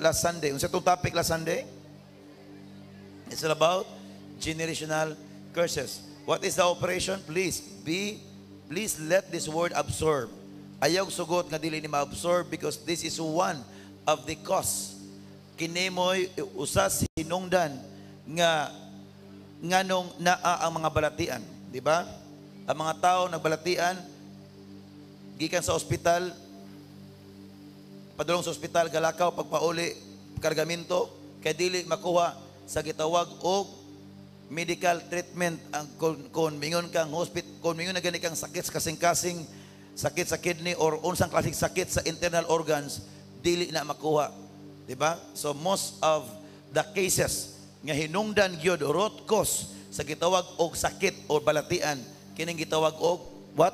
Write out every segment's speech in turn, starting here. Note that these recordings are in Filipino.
last Sunday. Unsa itong topic last Sunday? It's all about generational curses. What is the operation? Please let this word absorb. Ayaw sugot nga dili ni ma-absorb because this is one of the cause. Kinimoy usas hinungdan nga nganong naa ang mga balatian, di ba? Ang mga tao nagbalatian gikan sa ospital, padulong sa ospital galakaw pagpauli kargamento kay dili makuha sa gitawag og medical treatment ang kung mingon kang hospital, kung mingon na gani kang sakit sa kasing-kasing, sakit sa kidney or unsang klaseng sakit sa internal organs, dili na makuha, di ba? So most of the cases nga hinungdan gyud root cause sa gitawag og sakit o balatian kining gitawag og what?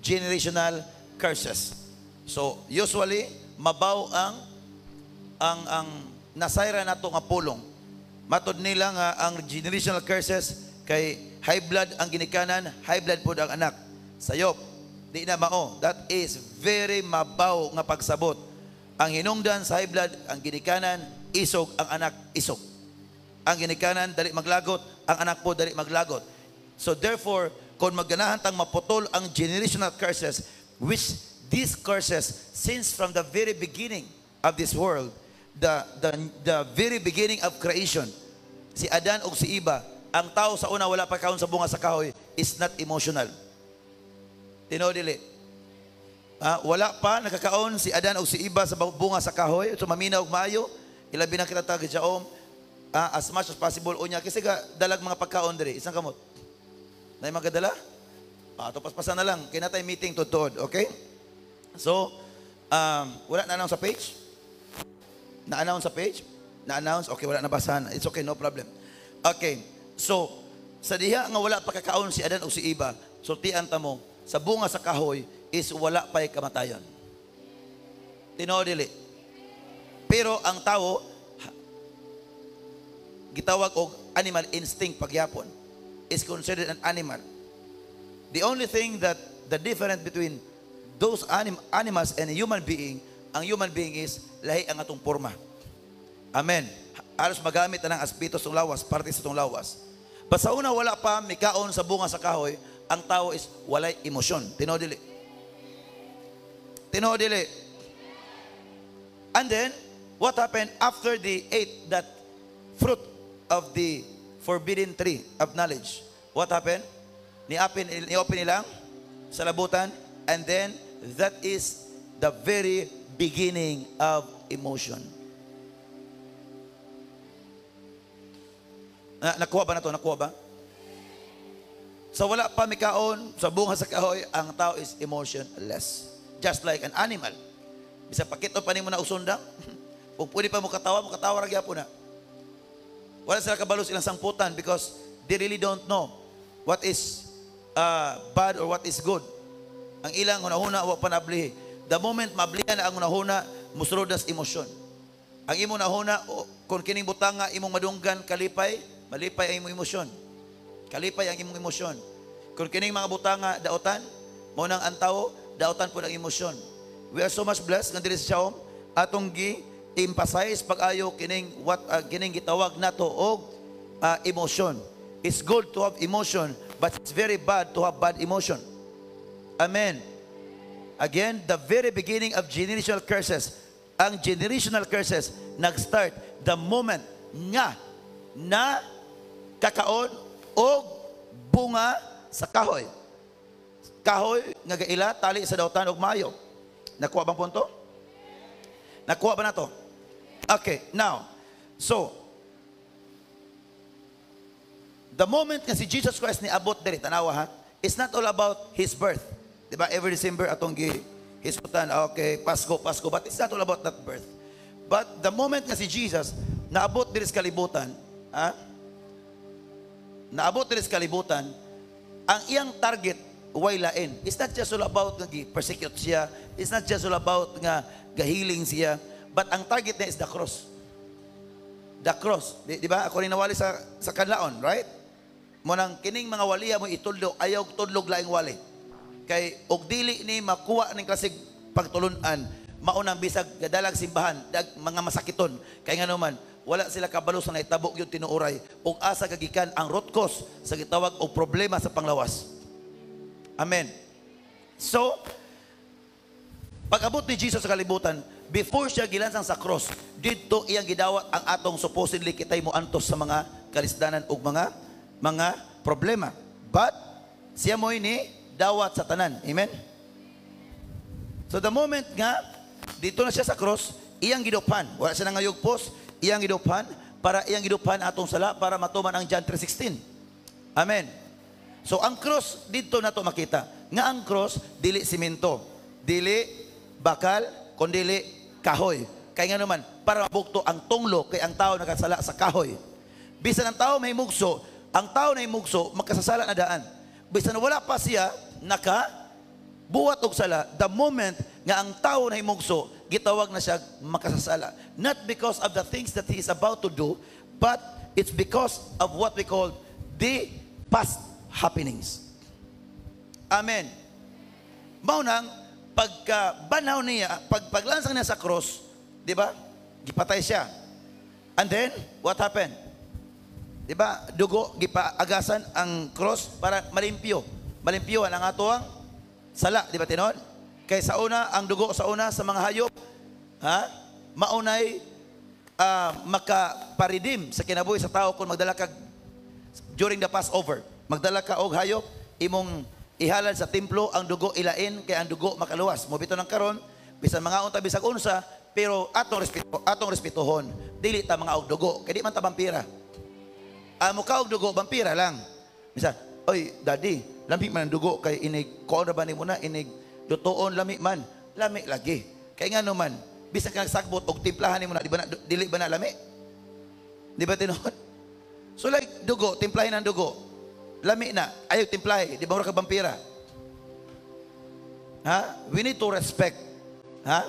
Generational curses. So usually mabaw ang nasayra nato nga pulong. Matod nila nga ang generational curses kay high blood ang ginikanan, high blood pod ang anak. Sayop, di na mao. That is very mabaw nga pagsabot. Ang hinungdan sa high blood ang ginikanan, isog ang anak, isog. Ang ginikanan dali maglagot, ang anak po dali maglagot. So therefore, kung magganahan tang maputol ang generational curses, which these curses since from the very beginning of this world, the very beginning of creation, si Adan o si Eva, ang tao sa una wala pa kaon sa bunga sa kahoy is not emotional. Tinodili. Wala pa nakakaon si Adan o si Eva sa bunga sa kahoy, so maminaw og maayo, ilabi na kita tag jaom, as much as possible unya kasi dalag mga pagkaon diri, isang kamot. Nay magadala? Ito paspasan na lang, kaya na tayo meeting tuod, okay? So, wala na announce sa page? Na-announce sa page? Na-announce? Okay, wala nabasahan. It's okay, no problem. Okay, so, sa diha nga wala pa kakaon si Adan o si Eva, sultian ta mo, sa bunga sa kahoy is wala pa'y kamatayon. Tinodili. Pero ang tao, gitawag og animal instinct pagyapon, is considered an animal. The only thing that the difference between those animals and a human being, ang human being is lahi ang atong porma. Amen. Alos magamit na ng aspeto sa lawas, parte sa itong lawas. But sa una wala pa mikaon sa bunga sa kahoy, ang tao is walay emosyon. Tinodili. Tinodili. And then, what happened after they ate that fruit of the forbidden tree of knowledge? What happened? Ni-open nilang sa labutan, and then that is the very beginning of emotion. Nakuha ba na to? Nakuha ba? So wala pa mikaon sa bunga sa kahoy, ang tao is emotionless. Just like an animal. Bisa pakito pa ni mo na usundang. Kung pwede pa mo katawa ra gyapon na. Wala sila kabalo silang samputan because they really don't know what is bad or what is good. Ang ilang hunahuna wa panablihi. The moment mablihan na ang hunahuna, musulod nas emosyon. Ang imo nahuna kung kining butanga imong madunggan kalipay, malipay ang imong emosyon. Kalipay ang imong emosyon. Kung kining mga butanga daotan, mo nang antaw, daotan po ang emosyon. We are so much blessed nga diri sa Siaom atong gi-emphasize pag-ayo kining kining gitawag nato og emotion. It's good to have emotion, but it's very bad to have bad emotion. Amen. Again, the very beginning of generational curses, ang generational curses nag-start the moment nga na kakaon o bunga sa kahoy. Kahoy nga gaila tali sa dautan og maayo. Nakuha bang punto? Nakuha ba na to? Okay, now, so the moment nga si Jesus Christ ni abot diri tanawa ha, it's not all about His birth. Diba? Every December atong hisgutan, okay, Pasko, but it's not all about that birth. But the moment nga si Jesus naabot diri sa kalibutan, naabot diri sa kalibutan, ang iyang target way lain. It's not just all about nga persecute siya, it's not just all about nga gahiling siya, but ang target niya is the cross. The cross, di ba? Ako rin nawali sa kanlaon, right? Munang kining mga waliya mo itudlo, ayaw tudlog laing wali. Kay og dili ni makuha ning klaseng pagtulunan, maunang bisag dalag simbahan, mga masakiton. Kaya nga naman, wala sila kabalo sa naitabok yung tinuuray ug asa kagikan ang root cause sa gitawag og problema sa panglawas. Amen. So, pag-abot ni Jesus sa kalibutan, before siya gilansang sa cross, dito iyang gidawat ang atong supposedly kitay mo antos sa mga kalisdanan ug mga problema. But siya mo ini dawat sa tanan. Amen. So the moment nga dito na siya sa cross, iyang gidupan. Wala siya nangayugpos, iyang gidupan para iyang gidupan atong sala para matuman ang John 3:16. Amen. So ang cross dito nato makita nga ang cross dili simento, dili bakal, kundi kahoy. Kaya nga naman para mabukto ang tunglo kay ang tao nakasala sa kahoy. Bisan ang tao may mugso, ang tao na mugso makasasala na daan. Bisan wala pa siya buhat og sala, the moment nga ang tao na himugso, gitawag na siya makasasala. Not because of the things that he is about to do, but it's because of what we call the past happenings. Amen. Maunang, pagkabanaw niya, paglansang niya sa cross, di ba? Gipatay siya. And then, what happened? Di ba? Dugo, gipaagasan ang cross para malimpyo. Malimpyo ang atuang sala, di ba tinon? Kay sa una, ang dugo sa una sa mga hayop, maunay makaparidim sa kinabuhi sa tao kung magdala ka during the Passover. Magdala ka og hayop, imong ihalad sa templo, ang dugo ilain, kay ang dugo makaluwas. Mobito ng karon, bisan mga unta bisag unsa, pero atong respetuhon, dili ta mga og dugo, kay di man ta vampira. Amo ka og dugo, vampira lang. Misa, oy, daddy, lami man ang dugo kay inig, kuon ra ba nimo na inig lutoon lami man, lami lagi. Kay nga naman, bisan ka nagsagbot og timplahan nimo na, dili ba na lami? Di ba tinuod? So like dugo, timplahin ang dugo. Lami na, ayaw timplahe, di ba mura ka vampira? We need to respect.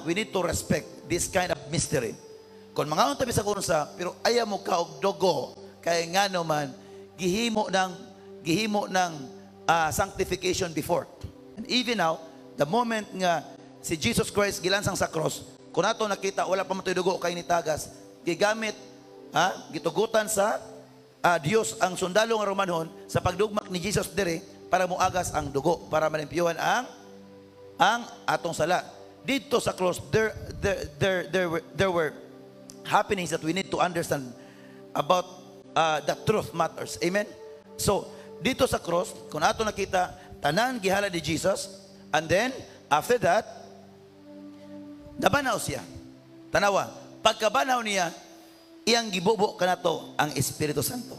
We need to respect this kind of mystery. Kung mga unta bisag unsa, pero ayaw mo ka og dugo, kay nga naman gihimo ng sanctification before. And even now, the moment nga si Jesus Christ gilansang sa cross, kung nato nakita wala pa matoy dugo kay nitagas, gigamit gitugutan sa Dios ang sundalo nga Romanhon sa pagdugmak ni Jesus dire para muagas ang dugo, para malimpyuhan ang atong sala. Dito sa cross there were happenings that we need to understand about the truth matters. Amen. So dito sa cross, kung ato nakita, tanan gihala ni Jesus, and then, after that, nabanaw siya. Tanawa, pagkabanaw niya, iyang gibubo ka na to ang Espiritu Santo.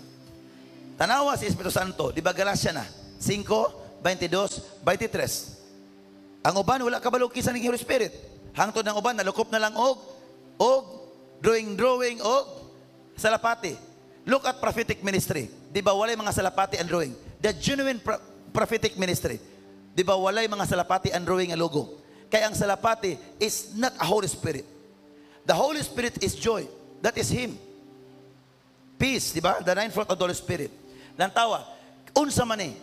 Tanawa si Espiritu Santo, di ba Galacia na? 5:22, 23. Ang uban, wala kabalo kisan ng Holy Spirit. Hangtod ng uban, nalukop na lang og drawing og salapati. Look at prophetic ministry. Di ba walay mga salapati and drawing? The genuine prophetic ministry. Di ba walay mga salapati and drawing ang logo? Kaya ang salapati is not a Holy Spirit. The Holy Spirit is joy. That is Him. Peace, di ba? The nine fruit of the Holy Spirit. Lantawa, unsa man eh.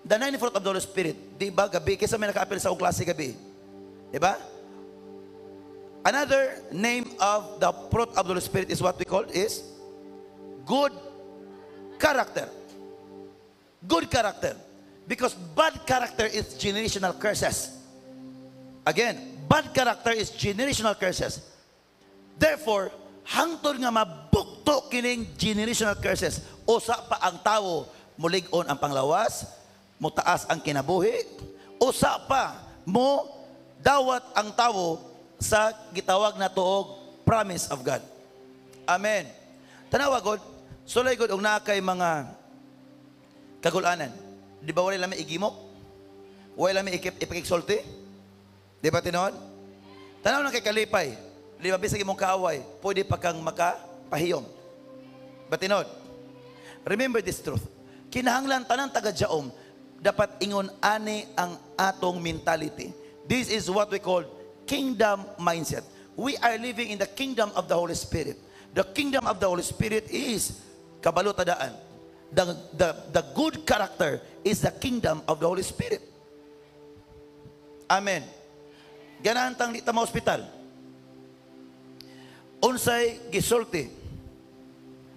The nine fruit of the Holy Spirit. Di ba gabi? Kaysa may naka-apil sa klase gabi. Di ba? Another name of the fruit of the Holy Spirit is what we call is good character. Good character. Because bad character is generational curses. Again, bad character is generational curses. Therefore, hangtod nga mabukto kining generational curses, usa pa ang tawo mulig-on ang panglawas, mutaas ang kinabuhi, usa pa mo dawat ang tawo sa gitawag na tuog promise of God. Amen. Tanawa God, sulay God og naa kay mga kagulanan. Di ba wala lami igimok? Wala lami ipakiksulti? Di ba tinuod? Tanaw lang kay kalipay. Di ba bisag imong kaaway, pwede pa kang makapahiyom. Ba tinuod? Remember this truth. Kinahanglan tanang taga-Jaom dapat ingon ani ang atong mentality. This is what we call kingdom mindset. We are living in the kingdom of the Holy Spirit. The kingdom of the Holy Spirit is kabalo tadaan. The good character is the kingdom of the Holy Spirit. Amen. Ganahan tang di ta mo ospital. Unsay gisulti,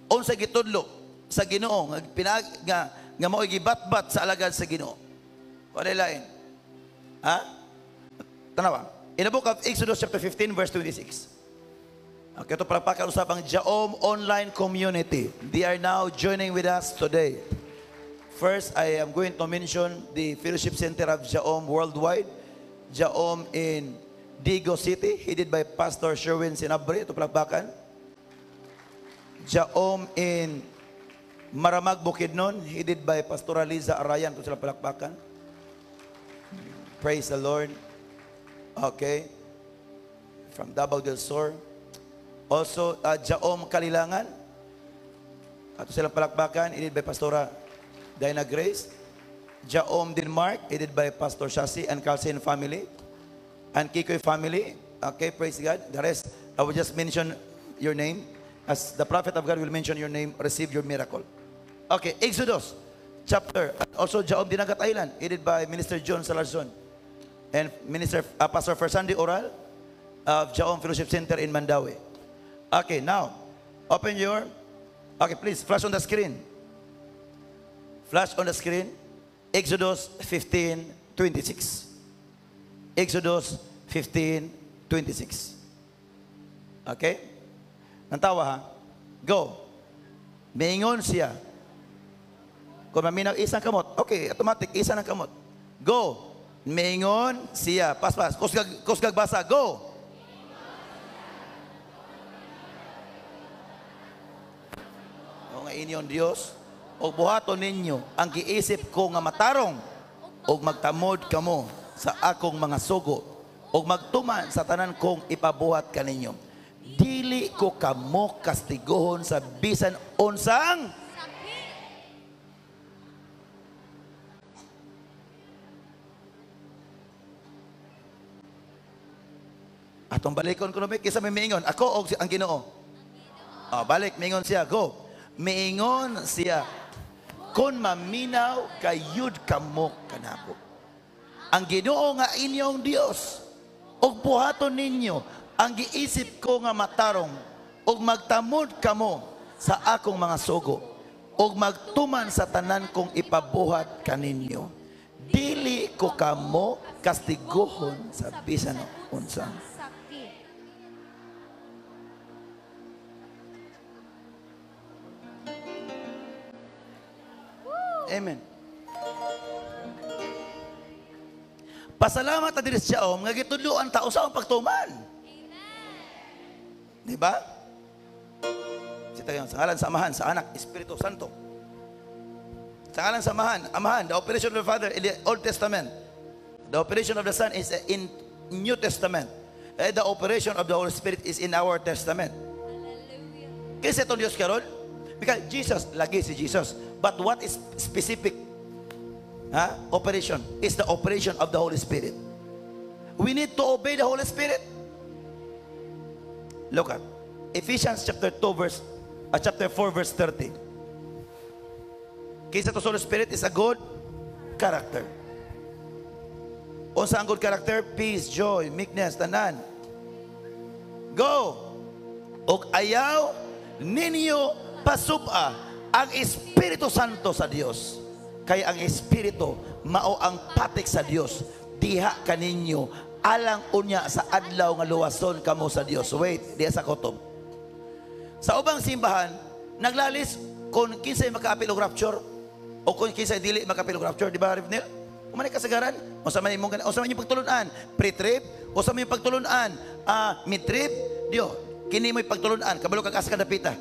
unsay gitudlo sa Ginoo nga mao gibatbat sa alagad sa Ginoo. Wala lain. Ha? Tanawa. In the book of Exodus chapter 15 verse 26. Okay, ito palakpakan usapang Jaom Online Community. They are now joining with us today. First, I am going to mention the Fellowship Center of Jaom Worldwide. Jaom in Digo City, headed by Pastor Sherwin Sinabre. Ito palakpakan. Jaom in Maramag Bukidnon, headed by Pastor Liza Arayan. Ito sila palakpakan. Praise the Lord. Okay. From Davao del Sur. Also, Jaom Kalilangan. Ito sila palakpakan, headed by Pastora Diana Grace. Jaom Denmark, headed by Pastor Shasi and Carlsen family. And Kikoy family. Okay, praise God. The rest, I will just mention your name. As the prophet of God will mention your name, receive your miracle. Okay, Exodus chapter. Also, Jaom Dinagat Island, headed by Minister John Salarzon. And Minister Pastor Fersandi Oral of Jaom Fellowship Center in Mandawi. Okay, now, open your, okay, please, flash on the screen. Flash on the screen, Exodus 15:26. Exodus 15:26. Okay? Nantawa ha? Go. Maingon siya. Kung maminaw isang kamot, okay, automatic, isa ng kamot. Go. Maingon siya. Pas. Kusgag basa. Go. Inyong Dios, o buhaton ninyo ang giisip ko nga matarong, o magtamod kamo sa akong mga sugo, o magtuman sa tanan kong ipabuhat kaninyo. Dili ko kamo kastigohon sa bisan unsang atong balikon ko na kisa may mingon ako o ang Ginoo. Balik mingon siya. Go. Miingon siya, kung maminaw kayud kamo kanako. Ang Ginoo nga inyong Dios, og buhaton ninyo ang giisip ko nga matarong, og magtamod kamo sa akong mga sugo, og magtuman sa tanan kong ipabuhat kaninyo. Dili ko kamo kastiguhon sa bisan unsang. Amen. Pasalamat na diri sa Jaom nga gitudloan ta usa ang pagtuman. Amen. Di ba? Sita yung sa ngalan sa Amahan, sa Anak, Espiritu Santo. Sa ngalan sa Amahan, the operation of the Father in the Old Testament. The operation of the Son is in New Testament. The operation of the Holy Spirit is in our Testament. Kasi itong Diyos karon? Because Jesus, lagi si Jesus. But what is specific operation is the operation of the Holy Spirit. We need to obey the Holy Spirit. Look at Ephesians chapter 4 verse 30. Kaysa to Holy Spirit is a good character. Unsa ang good character? Peace, joy, meekness, tanan. Go. Og ayaw ninyo pasuba ang Espiritu Santo sa Dios. Kaya ang Espiritu mao ang patik sa Dios. Diha kaninyo alang unya sa adlaw nga luwason kamo sa Dios. Wait, diha sa kutob. Sa ubang simbahan, naglalis kung kinsay makaapil og rapture o kung kinsay dili makaapil og rapture, di ba, Rivnel? Umani kasagaran, o sa man yung pagtulunan, pre-trip, o sa man yung pagtulunan, mid-trip, diyo, kini mo'y pagtulunan, kabalo kag asa kadapita.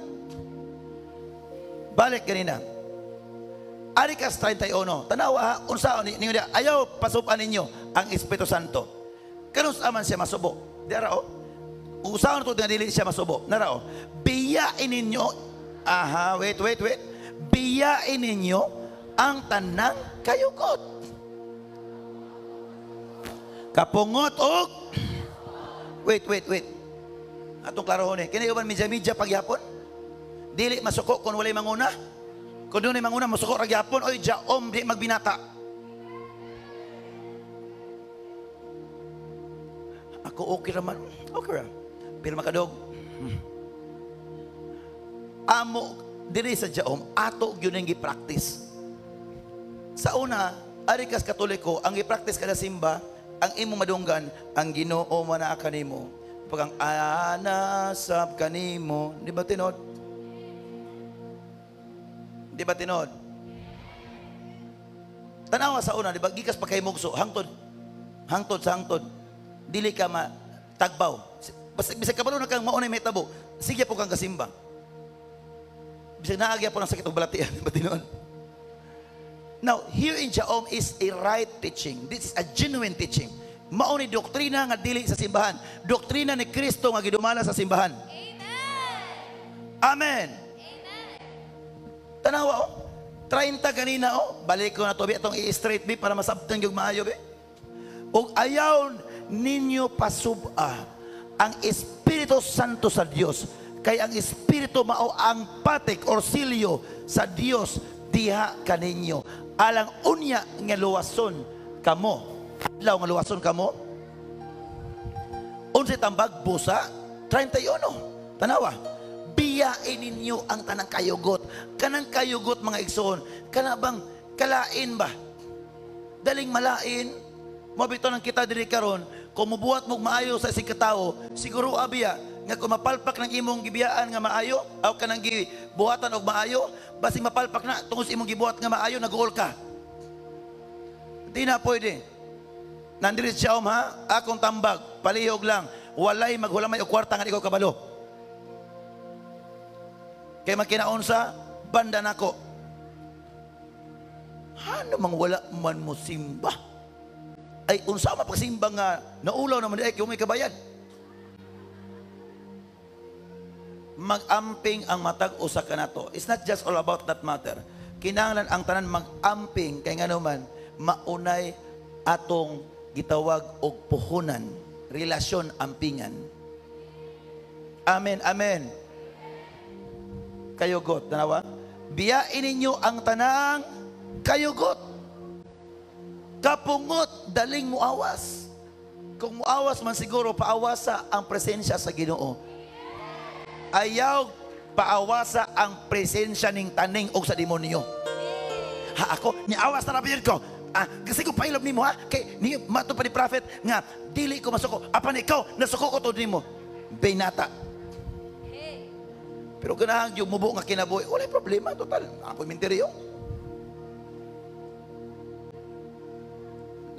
Balik ganina. Arikas 31. Tanawa ha, unsaon ninyo dia, ayaw pasupan ninyo ang Espiritu Santo. Kanus aman siya masubo. Diara o. Usaon to nga dili siya masubo. Nara o. Biyain ninyo. Wait. Biyain ninyo ang tanang kayukot. Kapungot og wait. Atong klarohon eh. Kini uban midya pagyapon. Dili masuko kung walay manguna. Kung doon ay manguna masuko ra gyapon, oy Jaom di magbinata. ko, okay raman. Okay ra. Pero makadog. Amo, diri sa Jaom, ato yun ang i-practice. Sa una, arikas Katoliko, ang i-practice kada simba, ang imong madunggan, ang Ginoo mana kanimo. Pag ang anasab kanimo, di ba tinod? Di ba tinod? Tanawa sa una, di ba? Gikas pa kay mugso, hangtod sa hangtod. Dili ka matagbaw. Bisag kabalo na kang maunay may tabo, sige po kang kasimba. Bisag naagya po ng sakit o balatian, di ba tinod? Now, here in Jaom is a right teaching. This is a genuine teaching. Mao ni doktrina nga dili sa simbahan. Doktrina ni Kristo nga gidumala sa simbahan. Amen. Tanawa 30 kanina balik ko na to itong i-straight be para masabtan yung maayo be. Og ayaw ninyo pasuba ang Espiritu Santo sa Dios. Kay ang Espiritu mao ang patik or silyo sa Dios diha kaninyo. Alang unya nga luwason kamo. Adlaw nga luwason kamo. Unsa tambag busa 31. Tanawa. Biyain ninyo ang tanang kayugot. Kanang kayugot mga igsoon. Kana bang kalain ba? Daling malain. Mabito nang kita diri karon, kung mubuhat mo maayo sa isig katao, siguro abiya nga kung mapalpak ng imong gibiyaan nga maayo, aw kanang gibuhatan og maayo, basig mapalpak na tungod sa imong gibuhat nga maayo, nag-uol ka. Di na pwede. Nandiri siya ha, akong tambag, palihog lang, walay maghulamay o kwarta nga ikaw kabalo. Kay magkinaon sa banda nako. Ano mang wala man mo simba? Ay unsa man pagsimba nga naulaw naman ay kung may kabayad. Mag-amping ang matag usa kanato. It's not just all about that matter. Kinahanglan ang tanan mag-amping kay ngano man maunay atong gitawag og puhunan, relasyon ampingan. Amen, amen. Kayugot, tanawa? Biyain ninyo ang tanang kayugot. Kapungot, daling muawas. Kung muawas man siguro, paawasa ang presensya sa Ginoo. Ayaw paawasa ang presensya ning taning o sa demonyo. Ha, ako, niawas na rapid ko. Kasi ko pailob nimo ha. Kay ni mato pa ni prophet nga dili ko masuko. Apan ikaw nasuko ko to nimo. Binata. Pero ganahan yung mubo nga kinabuhi. Wala problema total. Ako minteryo.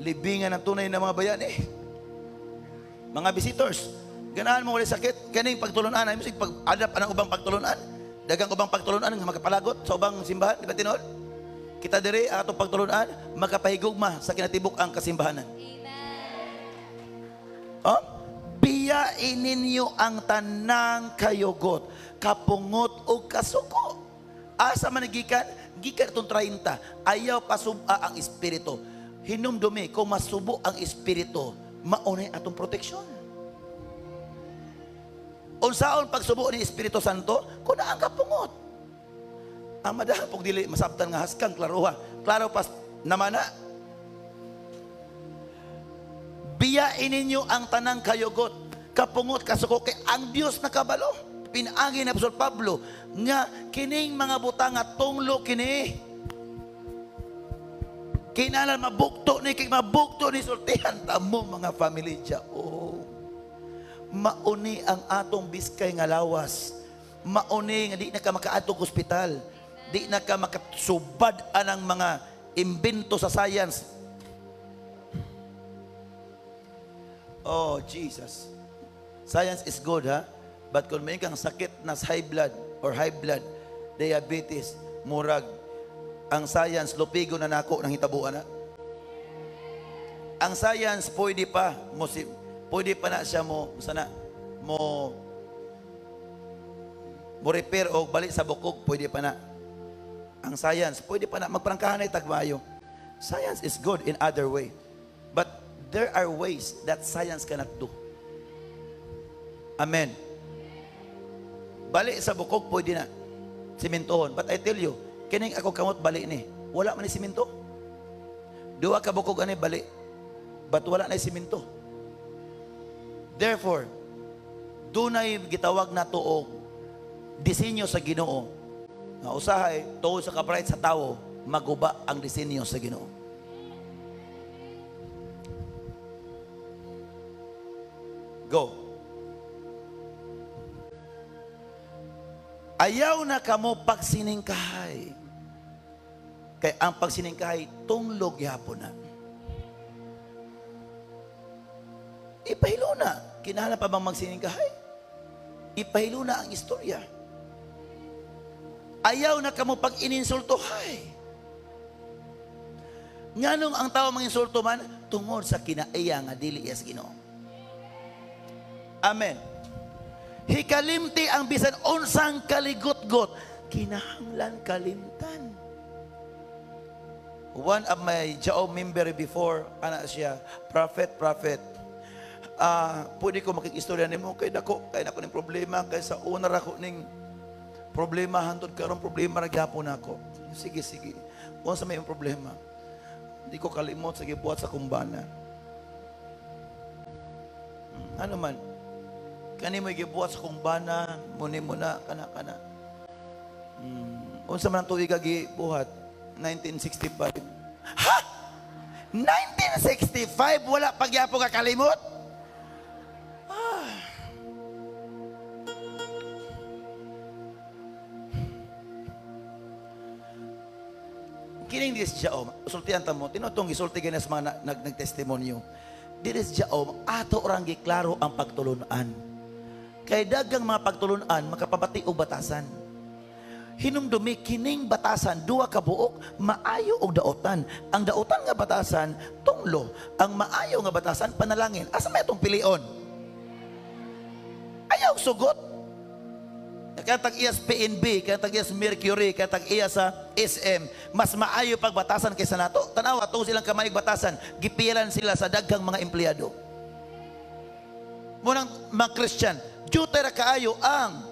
Libingan ang tunay na mga bayan Mga visitors. Ganahan mo wala sakit. Kaning pagtulunan ay musig pag-adap anang ubang pagtulunan. Dagang ubang pagtulunan nga magapalagot sa ubang simbahan, di ba tinol? Kita diri atong pagtulunan makapahigugma sa kinatibuk ang kasimbahanan. Amen. Biyain ninyo ang tanang kayugot, kapungot o kasuko. Asa man gikan? Gikan itong 30. Ayaw pasuba ang espiritu. Hinumdumi kung masubo ang espiritu, maunay atong proteksyon. Unsaon pagsubo ni Espiritu Santo? Kung ang kapungot. Ang madahan pong dili masabtan nga haskang klaruha. Klaro pas naman na. Biyain ninyo ang tanang kayugot, kapungot, kasuko, kay ang Dios nakabalo. Pinaagi na Apostol Pablo nga kining mga butang nga tunglo kini. Kinalan mabukto ni kay mabukto ni sultihan tamo mga family dia. Mauni ang atong biskay nga lawas. Mauni nga di na ka makaadtong ospital. Di na ka makasubad anang mga imbento sa science. Oh, Jesus. Science is good, ha? But kung may kang sakit na high blood or high blood, diabetes, murag, ang science, lupigo na nako ng hitabuan na. Ang science, pwede pa na siya mo repair o balik sa bukog, pwede pa na. Ang science, pwede pa na. Magprangkahan ay tagmayo. Science is good in other way. But there are ways that science cannot do. Amen. Balik sa bukog, pwede na. Simentohon. But I tell you, kining ako kamot balik ni. Wala man ni simento. Duwa ka bukog ani balik. But wala na simento. Therefore, dunay gitawag na tuog disenyo sa Ginoo. Nga usahay tuod sa kabright sa tawo, maguba ang disenyo sa Ginoo. Go. Ayaw na kamo pagsiningkahay. Kaya ang pagsiningkahay, tunglog yapon na. Ipahilo na. Kinahanglan pa bang magsiningkahay? Ipahilo na ang istorya. Ayaw na kamo pag ininsultohay. Nganong ang tao manginsulto man, tungod sa kinaiya nga dili iya sa Ginoo. Amen. Hikalimti ang bisan unsang kaligot-got, kinahanglan kalimtan. One of my Jao member before, ana siya, prophet, pwede ko makikistorya nimo kay nako ning problema, kay sa una ra ko ning problema hantod karon problema ra gyapon ako. Sige. Unsa may problema? Hindi ko kalimot sa gibuhat sa kumbana. Ano man? Kani mo gibuhat sa kumbana, muni mo na kana. Unsa man ang tuig gibuhat? 1965. Ha? 1965 wala pagyapo ka kalimot? Kining dis Jaom, usultihan ta mo, tinutong gisulti ganas mga nagtestimonyo. Dis Jaom, ato orang giklaro ang pagtulunan. Kay dagang mga pagtulunan makapabati og batasan. Hinumdumi kining batasan duwa ka buok, maayo og daotan. Ang daotan nga batasan tunglo, ang maayo nga batasan panalangin. Asa may itong pilion? Ayaw sugot. Katag iya sa PNB, katag iya sa Mercury, katag iya sa SM, mas maayo pagbatasan kaysa nato. Tanawa, itong silang kamay batasan, gipilan sila sa daghang mga empleyado. Munang mga Christian, duty ra kaayo ang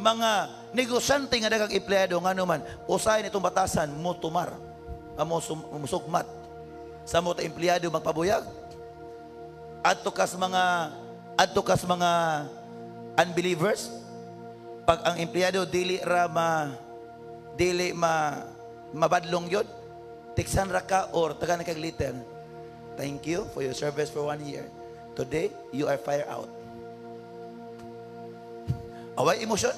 mga negosyante nga daghang empleyado nga naman, usahay nitong batasan, mutumar, musugmat. Sa mo ta empleyado magpabuyag. Adto kas mga unbelievers, pag ang empleyado dili mabadlong yun, tiksan ra ka or taga na kag liter. Thank you for your service for 1 year. Today, you are fired out. Away emosyon?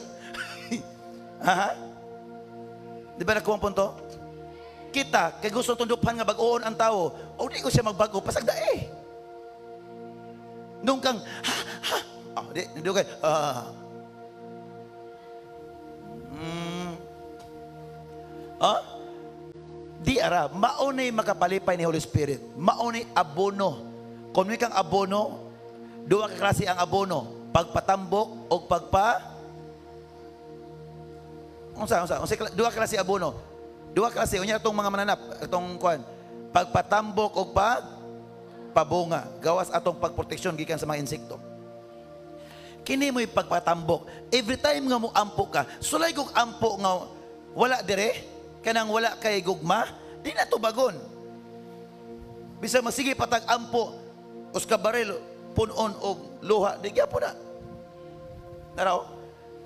Aha? Di ba nakuha ang punto? Kita, kay gusto tundupan nga bag-oon ang tao, o di ko siya magbago, pasagda eh. Nung kang, di ko kayo, di ara, maunay makapalipay ni Holy Spirit. Maunay abono. Kung may kang abono, duwa ka klase ang abono. Pagpatambok o duwa klase abono. Duwa klase, unya itong mga mananap, itong kuan, pagpatambok o pabunga, gawas atong pagproteksyon gikan sa mga insekto. Kini mo'y pagpatambok. Every time nga mo ampo ka, sulay kong ampo nga wala dire, kanang wala kay gugma, di na tubagon. Bisa magsige patag ampo, uska baril, punon o luha, di kaya po na. Naraw?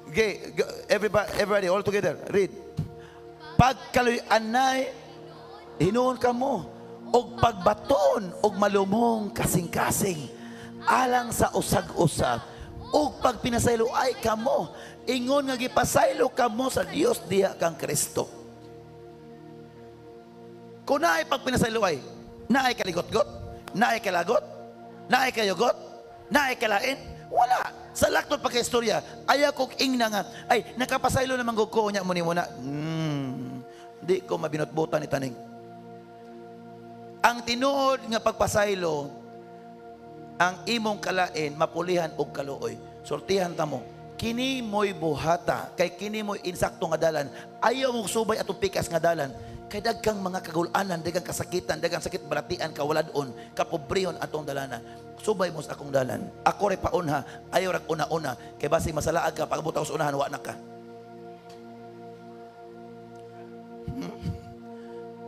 Okay, everybody, all together, read. Pagkaloy anay, hinuon ka mo, og pagbaton, og malumong kasing-kasing, alang sa usag-usag, og pagpinasaylo ay kamo, ingon nga gipasaylo kamo sa Dios diha kang Kristo. Kung naay pagpinasaylo ay, naay kaligot-got, naay kalagot, naay kayugot, naay kalain, wala. Sa laktod pagka-istorya, ayaw kong ingna nga, ay, nakapasaylo naman ko niya muni muna. Di ko mabinotbutan ni taning. Ang tinuod nga pagpasaylo, ang imong kalain, mapulihan og kaluoy. Sortihan ta mo. Kini mo'y buhata, kay kini mo'y insakto nga dalan. Ayaw mong subay atong pikas nga dalan. Kay daghang mga kagulanan, daghang kasakitan, daghang sakit balatian, kawaladon, kapobrehon atong dalanan. Subay mo sa akong dalan. Ako rin paunha, ayaw rak una-una. Kay basig masalaag ka, pagabutaw sa unahan, wa na ka.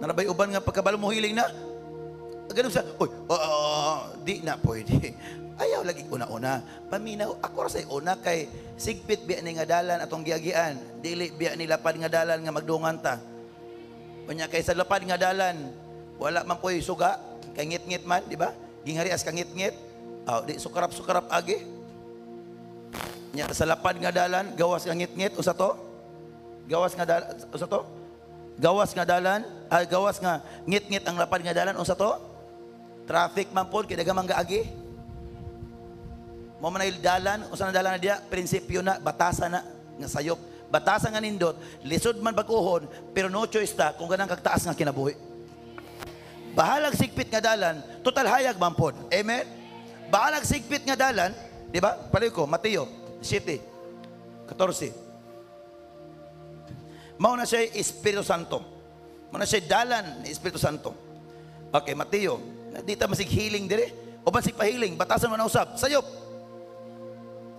Narabay uban nga pagkabalo mo hiling na, ganun sa, di na pwede. Ayaw lagi una-una. Paminaw, ako ra say una kay sigpit biya ni nga dalan atong giagian. Dili biya ni lapad nga dalan nga magdungan ta. Unya kay sa lapad nga dalan, wala man po'y suga, kay ngit-ngit man, di ba? Gingharias ka ngit-ngit. Di sukarap-sukarap agi. Nya sa lapad nga dalan, gawas nga ngit-ngit usa to. Gawas nga dalan usa to. Gawas nga dalan, gawas nga ngit-ngit ang lapad nga dalan unsa to? Traffic man pod kay daghang gaagi. Mo man dalan, unsa na dalan na diya? Prinsipyo na, batasan na nga sayop. Batasan nga nindot, lisod man baguhon, pero no choice ta kung ganang kagtaas nga kinabuhi. Bahalag sigpit nga dalan, total hayag man pod. Amen. Bahalag sigpit nga dalan, di ba? Paliw ko, Mateo 7:14. Mao na siya Espiritu Santo. Mao na siya dalan ni Espiritu Santo. Okay, Mateo. Dita masig healing dire. O masig pahiling, batasan mo na usab. Sayop.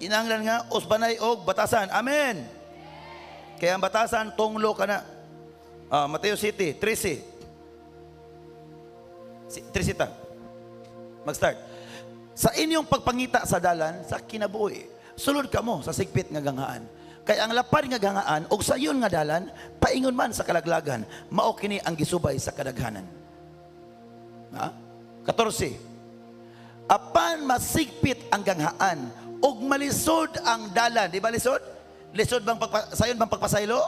Inanglan nga, usbanay og batasan. Amen. Kaya ang batasan, tunglo ka na. Mateo 7:13. 13 ta. Mag-start. Sa inyong pagpangita sa dalan, sa kinabuhi, sulod ka mo sa sigpit nga gangaan. Kaya ang lapad nga gangaan, og sa iyon nga dalan, paingon man sa kalaglagan, mao kini ang gisubay sa kadaghanan. 14. Apan masigpit ang gangaan, og malisod ang dalan. Di ba lisod? Lisod bang sayon bang pagpasaylo?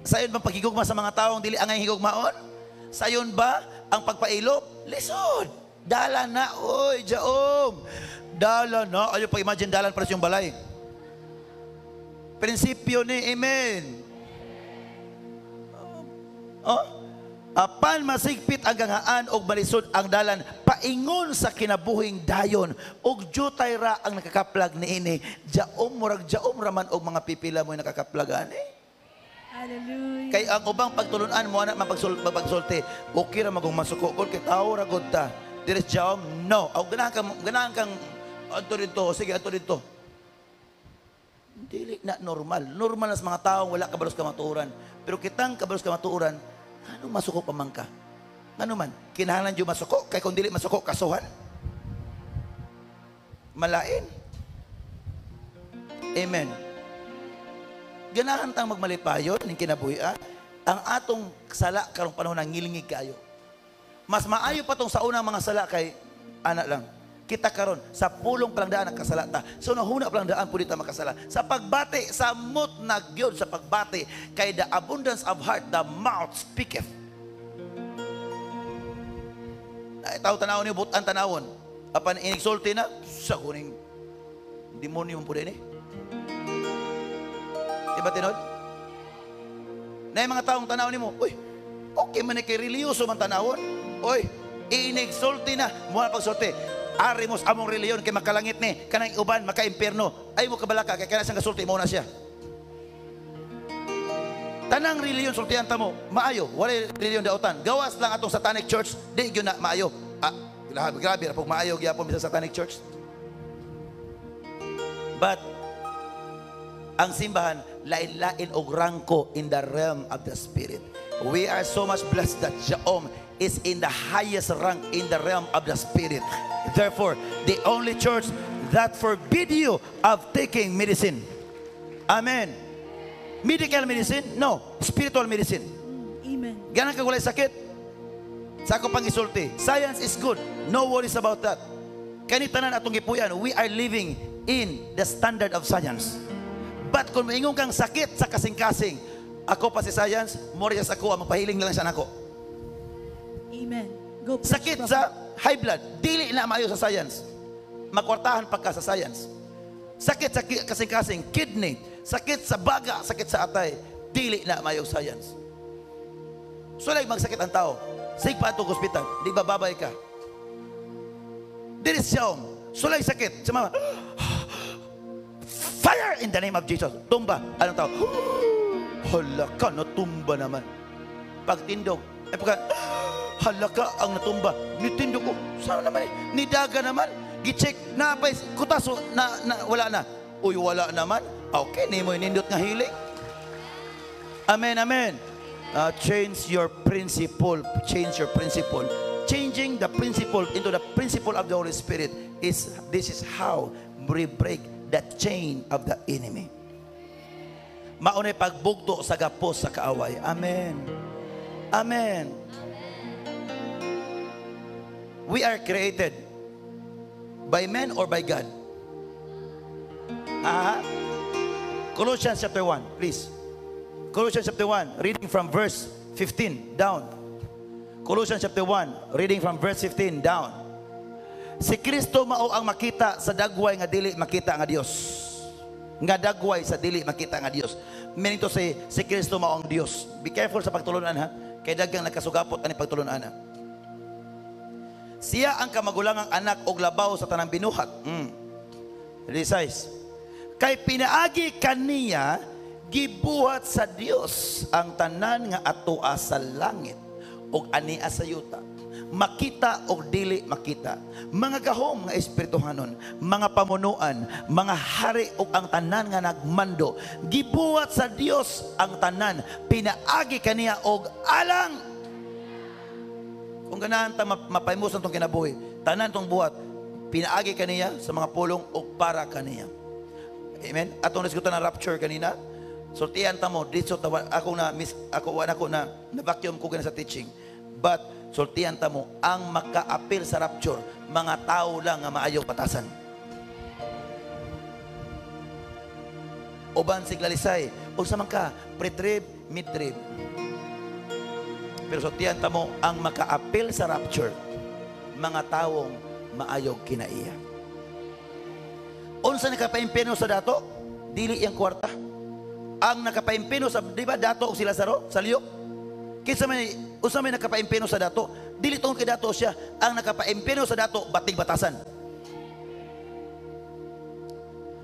Sayon bang paghigugma sa mga taong dili angay higugmaon? Sayon ba ang pagpailop? Lisod. Dalan na, oy, jaom. Dalan na. Ayo pag-imagine dalan para yung balay. Prinsipyo ni, amen. Apan masigpit ang gangaan og malisod ang dalan, paingon sa kinabuhing dayon, og jutay ra ang nakakaplag niini. Jaom murag jaom raman og mga pipila mo nakakaplag ani. Hallelujah. Kay ang ubang pagtulunan mo na mapagsulti, okay ra magong masuko kung kay tao ra gud ta. Dire jaom no. Aw ganahan kang adto dito, sige adto dito. Dili na normal. Normal na sa mga taong wala kabalos kamatuoran. Pero kitang kabalos kamatuoran, ano masuko pa man ka? Ano man? Kinahanglan dyan masuko? Kaya kung dili masuko, kasuhan? Malain. Amen. Ganahan tang magmalipayon ng kinabuhian. Ang atong sala karong panahon ng ngilingig kayo. Mas maayo pa tong sa unang mga sala kay anak lang. Kita karon sa pulong palang daan nakasalata. So nahuna palang daan po dito makasala. Sa pagbati, sa mut na gyud sa pagbati, kay the abundance of heart, the mouth speaketh. Itaw tanawon niyo, butan tanawon. Apan inigsulti na, sa kuning demonyo po din eh. Diba tinod? Na yung mga taong tanawon niyo mo, uy, okay man kay reliyoso man tanawon. Uy, inigsulti na, muna pagsulti. Arimos among reliyon kay makalangit ni kanang uban maka-impierno ay mo kabalaka kay kana sang kasulti mo na siya. Tanang reliyon sultihan ta mo maayo, wala reliyon daotan. Gawas lang atong satanic church, di gyud na maayo. Grabe ra pug maayo gyapon sa satanic church. But ang simbahan lain-lain og rangko in the realm of the spirit. We are so much blessed that Jaom is in the highest rank in the realm of the spirit. Therefore, the only church that forbid you of taking medicine. Amen. Medical medicine? No. Spiritual medicine. Amen. Ganang kagulay sakit. Sa ako pang isulti. Science is good. No worries about that. Kanitanan atong gipuyan, we are living in the standard of science. But kung maingong kang sakit sa kasing-kasing, ako pa si science, more sa ako, magpahiling lang siya nako. Amen. Go preach, Sakit prophet. sa high blood, dili na maayo sa science. Makwartahan pa ka sa science. Sakit sa kasing-kasing, kidney, sakit sa baga, sakit sa atay, dili na maayo sa science. So like magsakit ang tao, sig pa itong hospital, di ba babay ka? Dili siya so like sakit, sa mama, fire in the name of Jesus. Tumba, anong tao? Hala ka, natumba naman. Pagtindog, halaka ang natumba. Nitindog ko. Saan naman eh? Nidaga naman. Gicheck na pa kutaso na wala na. Uy, wala naman. Okay, ni mo inindot nga hiling. Amen, amen. Change your principle. Change your principle. Changing the principle into the principle of the Holy Spirit This is how we break the chain of the enemy. Maunay pagbugto sa gapos sa kaaway. Amen. Amen. We are created by men or by God? Colossians chapter 1, please. Colossians chapter 1, reading from verse 15 down. Colossians chapter 1, reading from verse 15 down. Si Kristo mao ang makita sa dagway nga dili makita nga Dios. Nga dagway sa dili makita nga Dios. Meaning to say, si Kristo mao ang Dios. Be careful sa pagtulunan ha. Kay daghang nakasugapot ani pagtulunan ha. Siya ang kamagulangang anak og labaw sa tanang binuhat. Resize. Kay pinaagi kaniya gibuhat sa Dios ang tanan nga atoa sa langit ug ania sa yuta. Makita o dili makita, mga gahom nga espirituhanon, mga pamunuan, mga hari o ang tanan nga nagmando, gibuhat sa Dios ang tanan, pinaagi kaniya og alang. Kung ganahan ta mapaymusan tong kinabuhi, tanan tong buhat, pinaagi kaniya sa mga pulong o para kaniya. Amen. Atong nasigutan ng rapture kanina, sultihan ta mo dito ako na vacuum ko sa teaching. But sultihan ta mo ang maka-appeal sa rapture, mga tao lang nga maayong batasan. Uban siglalisay, o sa man ka pre-trib, mid-trib. Pero sultihan ta mo ang maka-appeal sa rapture, mga taong maayong kinaiya. Unsa nakapaimpino sa dato? Dili iyang kwarta. Ang nakapaimpino sa, di ba dato o si Lazaro sa liyok? Kinsa may usa may nakapaimpino sa dato, dili tungod kay dato siya. Ang nakapaimpino sa dato, batig batasan.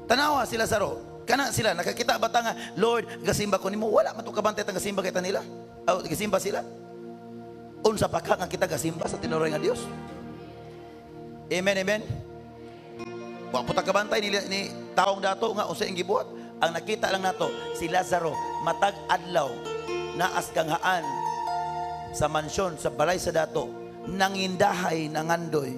Tanawa si Lazaro, kana sila nakakita bata nga, Lord, gasimba ko nimo. Wala man to kabantay tang gasimba kay nila. Gasimba sila. Unsa pa ka nga kita gasimba sa tinuray nga Dios? Amen, amen. Wa po ta kabantay ni taong dato nga unsa ing gibuhat. Ang nakita lang nato si Lazaro matag adlaw naas kanghaan sa mansyon sa balay sa dato, nangindahay nangandoy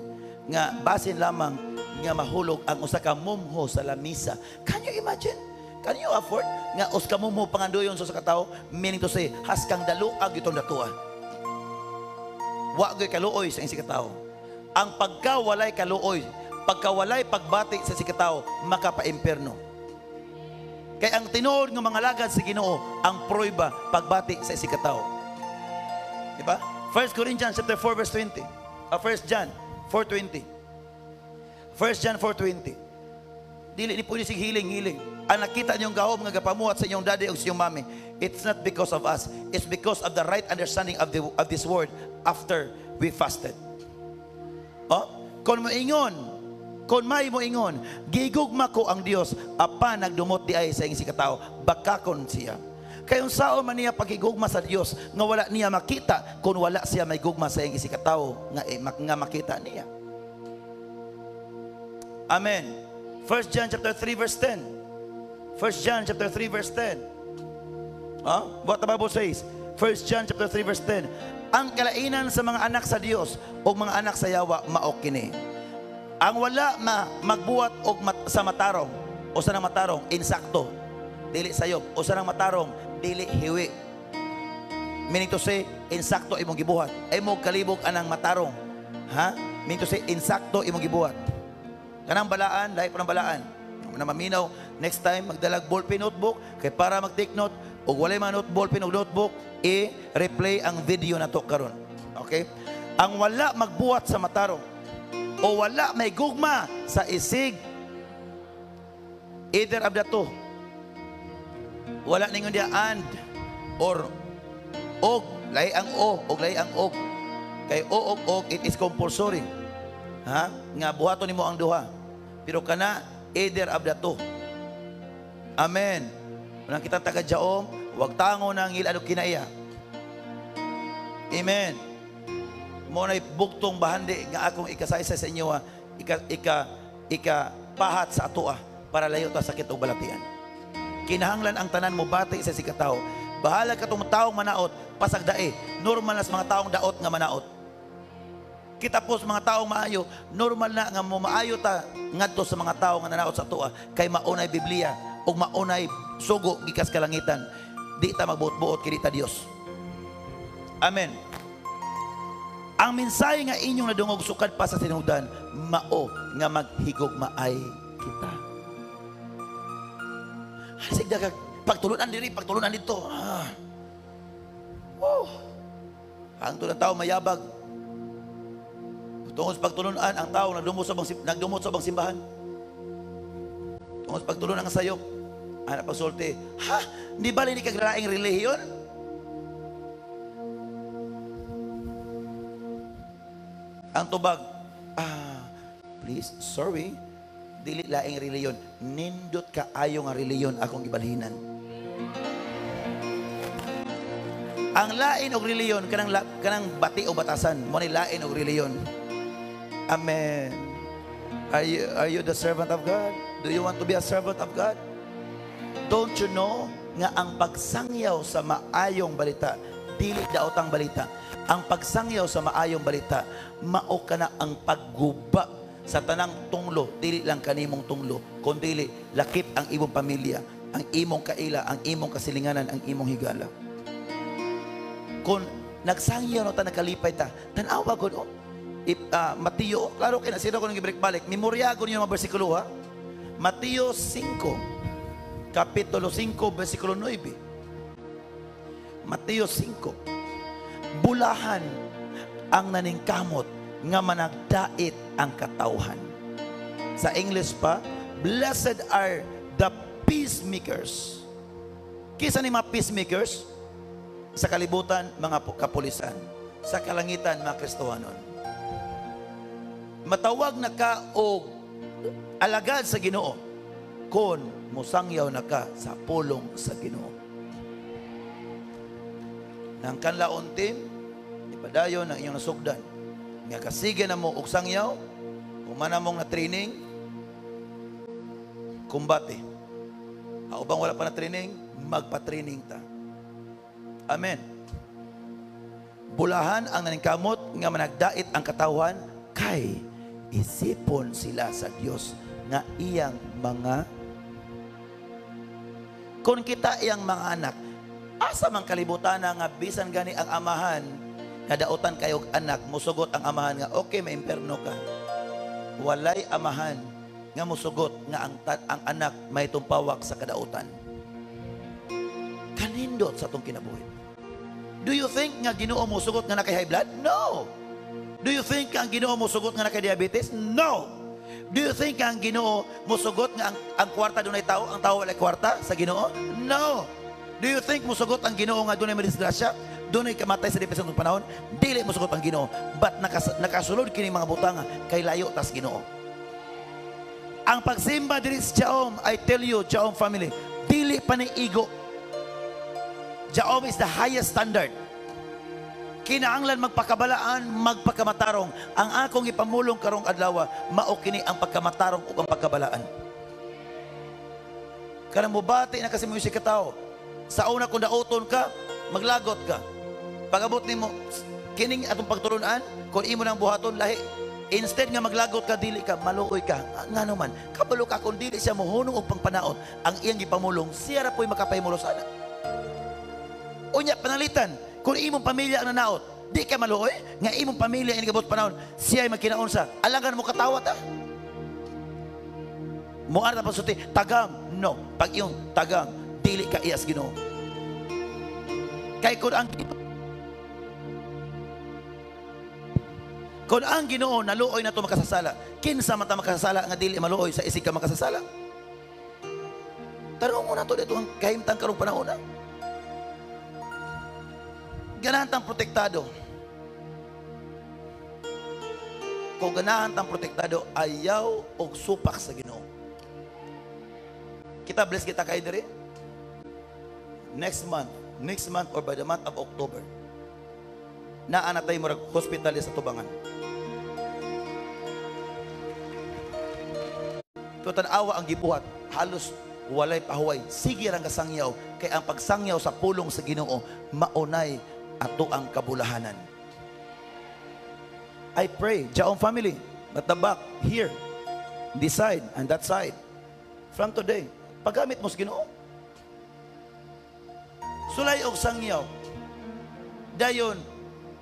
nga basin lamang nga mahulog ang usa ka mumho sa lamisa. Can you imagine? Can you afford nga usa ka mumho pangandoyon sa katao? Meaning to say, haskang daluag itong datua. Wa gyud kaluoy sa isig katao. Ang pagkawalay kaluoy, pagkawalay pagbati sa isig katao, makapa-imperno. Kay ang tinuod ng mga lagad sa Ginoo ang prueba pagbati sa isig katao. Diba? 1 Corinthians chapter 4 verse 20. 1 John 4:20. 1 John 4:20. Dili ni pwede sig hiling-hiling. Ang nakita niyong gahom nga gapamuhat sa inyong daddy o sa inyong mami, it's not because of us. It's because of the right understanding of this word after we fasted. Kung may mo ingon, gigugma ko ang Dios apan nagdumot di ay sa iyong sikatao, bakakon siya. Kayong sao man niya pagigugma sa Dios nga wala niya makita kung wala siya may gugma sa iyong sikatao nga makita niya. Amen. 1 John chapter 3 verse 10. 1 John chapter 3 verse 10. What the Bible says? 1 John chapter 3 verse 10. Ang kalainan sa mga anak sa Dios o mga anak sa yawa mao kini. Ang wala magbuhat og sa matarong o sa nang matarong insakto dili sayop o sa nang matarong dili hiwi. Meaning to say insakto imong gibuhat ay mo kalibog anang matarong. Meaning to say insakto imong gibuhat. Kanang balaan, lahi pa ng balaan. Na maminaw, next time magdalag ballpen notebook kay para mag-take note o walay man ballpen o notebook, i-replay ang video na to karon. Okay? Ang wala magbuhat sa matarong o wala may gugma sa isig, either of the two, wala ningon dia and or og, lahi ang o og lahi ang og. Kay o og it is compulsory. Nga buhaton nimo ang duha. Pero kana either of the two. Amen. Unang kita taga jaom, wag tango nang ilano kinaiya. Amen. Mo na buktong bahandi nga akong ikasaysa sa inyo pahat sa atoa para layo ta sakit o balatian. Kinahanglan ang tanan mo bati sa sikataw. Bahala ka tong taong manaot pasag dae. Normal nas mga taong daot nga manaot. Kita po sa mga taong maayo, normal na nga mo maayo ta ngadto sa mga tao nga nanaot sa tuwa kay maunay Biblia ug maunay sugo gikas kalangitan. Di ta magbuot-buot kini ta Dios. Amen. Ang mensahe nga inyong nadungog sukad pa sa tinudan, mao nga maghigugmaay kita. Hasig daga pagtulunan diri, pagtulunan dito. Ang tulang tao mayabag. Tungod sa pagtulunan, ang tao nagdumot sa bang simbahan. Tungod sa pagtulunan ng sayop, anak pagsulti, ha? Di ba ni kagraing relihiyon? Ang tubag, please, sorry, dili laing reliyon. Nindot ka ayo nga reliyon akong ibalhinan. Ang lain og reliyon, kanang bati o batasan, mo ni lain og reliyon. Amen. Are you the servant of God? Do you want to be a servant of God? Don't you know nga ang pagsangyaw sa maayong balita, dili daotang balita. Ang pagsangyaw sa maayong balita, mao kana ang pagguba sa tanang tunglo, dili lang kanimong tunglo, kundi lakip ang imong pamilya, ang imong kaila, ang imong kasilinganan, ang imong higala. Kung nagsangyaw no ta nakalipay ta, tanawa gud Mateo, klaro kay na sino ko nang i-break balik. Memorya ko niyo mga bersikulo ha. Mateo 5, kapitulo 5, bersikulo 9. Mateo 5. Bulahan ang naningkamot nga managdait ang katawhan. Sa English pa, blessed are the peacemakers. Kisa ni mga peacemakers? Sa kalibutan, mga kapulisan. Sa kalangitan, mga Kristohanon. Matawag na ka o alagad sa Ginoo kon musangyaw na ka sa pulong sa Ginoo. Nang kanlaon tim, ipadayon ang iyong nasugdan. Nga kasige na mo og sangyaw, humana mong na training, kumbate. Bang wala pa na training, magpa-training ta. Amen. Bulahan ang naningkamot nga managdait ang katawan kay isipon sila sa Dios nga iyang mga kung kita iyang mga anak, asa man kalibutan nga bisan gani ang amahan nga daotan kayog anak, musugot ang amahan nga okay maimperno ka. Walay amahan nga musugot nga ang anak may tumpawak sa kadautan. Kanindot sa atong kinabuhi. Do you think nga Ginoo musugot nga nakay high blood? No. Do you think ang Ginoo musugot nga naka-diabetes? No. Do you think ang Ginoo musugot nga ang kwarta dunay tao, ang tao walay kwarta sa Ginoo? No. Do you think musugot ang Ginoo nga dunay madisgrasya, dunay kamatay sa depresyon ng panahon? Dili musugot ang Ginoo. But nakasulod kini mga butanga kay layo tas Ginoo. Ang pagsimba diri sa Jaom, I tell you, Jaom family, dili paniigo. Jaom is the highest standard. Kinahanglan magpakabalaan, magpakamatarong. Ang akong ipamulong karong adlaw, mao kini ang pagkamatarong ug ang pagkabalaan. Kanang mubati na kasi mo si katao. Sa una kung daoton ka, maglagot ka. Pag-abot nimo kining atong pagturunan, kung imo nang buhaton lahi, instead nga maglagot ka, dili ka, maluoy ka. Nga naman, kabalo ka kung dili siya mohunong og pangpanaon, ang iyang ipamulong, siya ra po'y makapahimulo sana. Unya panalitan, kung imong pamilya ang nanaot, di ka maluoy, nga imong pamilya ang nagabot panahon, siya ay magkinaon sa, alangan mo katawat Muar na pagsuti, tagam. No, pag yung tagam, dili ka iyas Ginoo. Kay kung ang Ginoo naluoy na ito makasasala, kinsa man ta makasasala nga dili maluoy sa isig ka makasasala? Tarong mo na ito dito ang kahimtang karong panahon ganahan tang protektado. Kung ganahan tang protektado, ayaw og supak sa Ginoo. Kita bless kita kay diri. Next month or by the month of October, naa na tayo murag hospital sa tubangan. Tutanawa ang gibuhat, halos walay pahuway. Sige rang kasangyaw, kay ang pagsangyaw sa pulong sa Ginoo maunay ato ang kabulahanan. I pray, Jaom family, at the back, here, this side, and that side. From today, paggamit mo sa Ginoo. Sulay og sangyaw. Dayon,